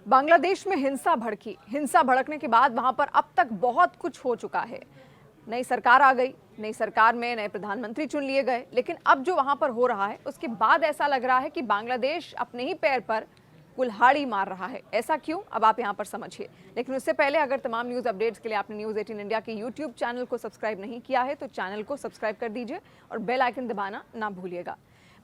बांग्लादेश में हिंसा भड़की। हिंसा भड़कने के बाद वहां पर अब तक बहुत कुछ हो चुका है। नई सरकार आ गई, नई सरकार में नए प्रधानमंत्री चुन लिए गए, लेकिन अब जो वहां पर हो रहा है उसके बाद ऐसा लग रहा है कि बांग्लादेश अपने ही पैर पर कुल्हाड़ी मार रहा है। ऐसा क्यों, अब आप यहां पर समझिए। लेकिन उससे पहले अगर तमाम न्यूज अपडेट्स के लिए आपने न्यूज 18 इंडिया के यूट्यूब चैनल को सब्सक्राइब नहीं किया है तो चैनल को सब्सक्राइब कर दीजिए और बेल आइकन दबाना ना भूलिएगा।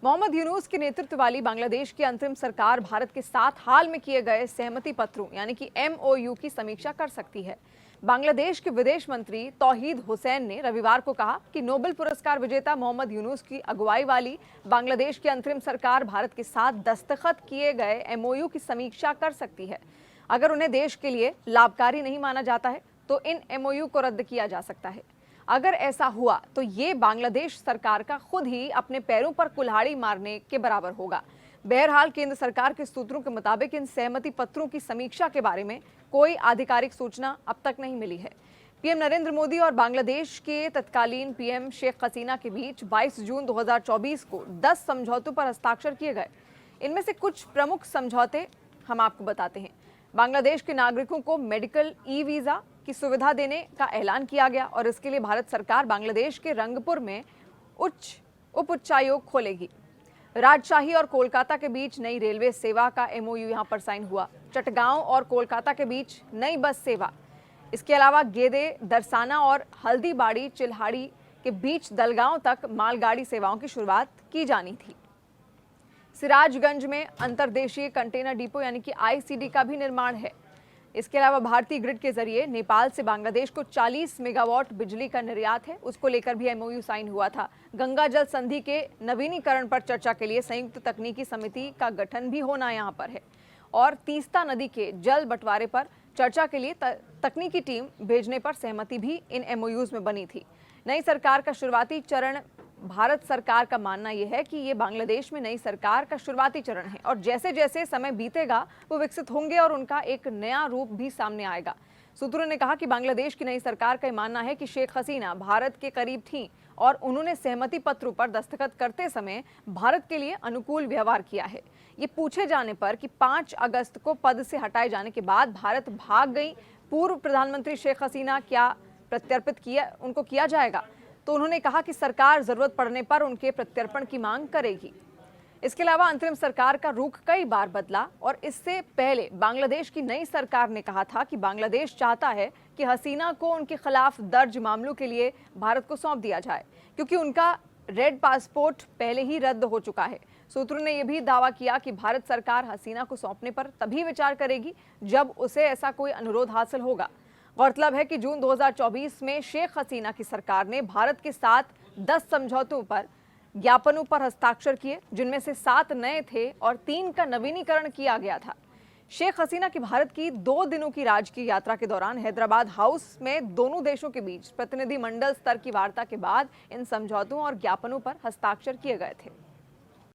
मोहम्मद यूनुस के नेतृत्व वाली बांग्लादेश की अंतरिम सरकार भारत के साथ हाल में किए गए सहमति पत्रों यानी कि MOU की समीक्षा कर सकती है। बांग्लादेश के विदेश मंत्री तौहीद हुसैन ने रविवार को कहा कि नोबेल पुरस्कार विजेता मोहम्मद यूनुस की अगुवाई वाली बांग्लादेश की अंतरिम सरकार भारत के साथ दस्तखत किए गए MOU की समीक्षा कर सकती है। अगर उन्हें देश के लिए लाभकारी नहीं माना जाता है तो इन MOU को रद्द किया जा सकता है। अगर ऐसा हुआ तो ये बांग्लादेश सरकार का खुद ही अपने पैरों पर कुल्हाड़ी मारने के बराबर होगा। बहरहाल केंद्र सरकार के सूत्रों के मुताबिक इन सहमति पत्रों की समीक्षा के बारे में कोई आधिकारिक सूचना अब तक नहीं मिली है। पीएम नरेंद्र मोदी और बांग्लादेश के तत्कालीन पीएम शेख हसीना के बीच 22 जून 2024 को 10 समझौतों पर हस्ताक्षर किए गए। इनमें से कुछ प्रमुख समझौते हम आपको बताते हैं। बांग्लादेश के नागरिकों को मेडिकल वीजा की सुविधा देने का ऐलान किया गया और इसके लिए भारत सरकार बांग्लादेश के रंगपुर में उप उच्चायोग खोलेगी। राजशाही और कोलकाता के बीच नई रेलवे सेवा का MOU यहां पर साइन हुआ। चटगांव और कोलकाता के बीच नई बस सेवा। इसके अलावा गेदे, दरसाना और हल्दीबाड़ी चिल्हाड़ी के बीच दलगांव तक मालगाड़ी सेवाओं की शुरुआत की जानी थी। सिराजगंज में अंतर्देशीय कंटेनर डिपो यानी कि ICD का भी निर्माण है। इसके अलावा भारतीय ग्रिड के जरिए नेपाल से बांग्लादेश को 40 मेगावाट बिजली का निर्यात है, उसको लेकर भी MOU साइन हुआ था। गंगा जल संधि के नवीनीकरण पर चर्चा के लिए संयुक्त तकनीकी समिति का गठन भी होना यहां पर है और तीस्ता नदी के जल बंटवारे पर चर्चा के लिए तकनीकी टीम भेजने पर सहमति भी इन MOUs में बनी थी। नई सरकार का शुरुआती चरण, भारत सरकार का मानना यह है कि ये बांग्लादेश में नई सरकार का शुरुआती चरण है और जैसे जैसे समय बीतेगा वो विकसित होंगे और उनका एक नया रूप भी सामने आएगा। सूत्रों ने कहा कि बांग्लादेश की नई सरकार का मानना है कि शेख हसीना भारत के करीब थीं और उन्होंने सहमति पत्रों पर दस्तखत करते समय भारत के लिए अनुकूल व्यवहार किया है। ये पूछे जाने पर कि 5 अगस्त को पद से हटाए जाने के बाद भारत भाग गई पूर्व प्रधानमंत्री शेख हसीना क्या प्रत्यर्पित किया जाएगा, तो उन्होंने कहा कि सरकार जरूरत पड़ने पर उनके प्रत्यर्पण की मांग करेगी। इसके अलावा अंतरिम सरकार का रुख कई बार बदला और इससे पहले बांग्लादेश की नई सरकार ने कहा था कि बांग्लादेश चाहता है कि हसीना को उनके खिलाफ दर्ज मामलों के लिए भारत को सौंप दिया जाए क्योंकि उनका रेड पासपोर्ट पहले ही रद्द हो चुका है। सूत्रों ने यह भी दावा किया कि भारत सरकार हसीना को सौंपने पर तभी विचार करेगी जब उसे ऐसा कोई अनुरोध हासिल होगा। गौरतलब है कि जून 2024 में शेख हसीना की सरकार ने भारत के साथ 10 समझौतों पर ज्ञापनों पर हस्ताक्षर किए, जिनमें से 7 नए थे और 3 का नवीनीकरण किया गया था। शेख हसीना की भारत की 2 दिनों की राजकीय यात्रा के दौरान हैदराबाद हाउस में दोनों देशों के बीच प्रतिनिधिमंडल स्तर की वार्ता के बाद इन समझौतों और ज्ञापनों पर हस्ताक्षर किए गए थे।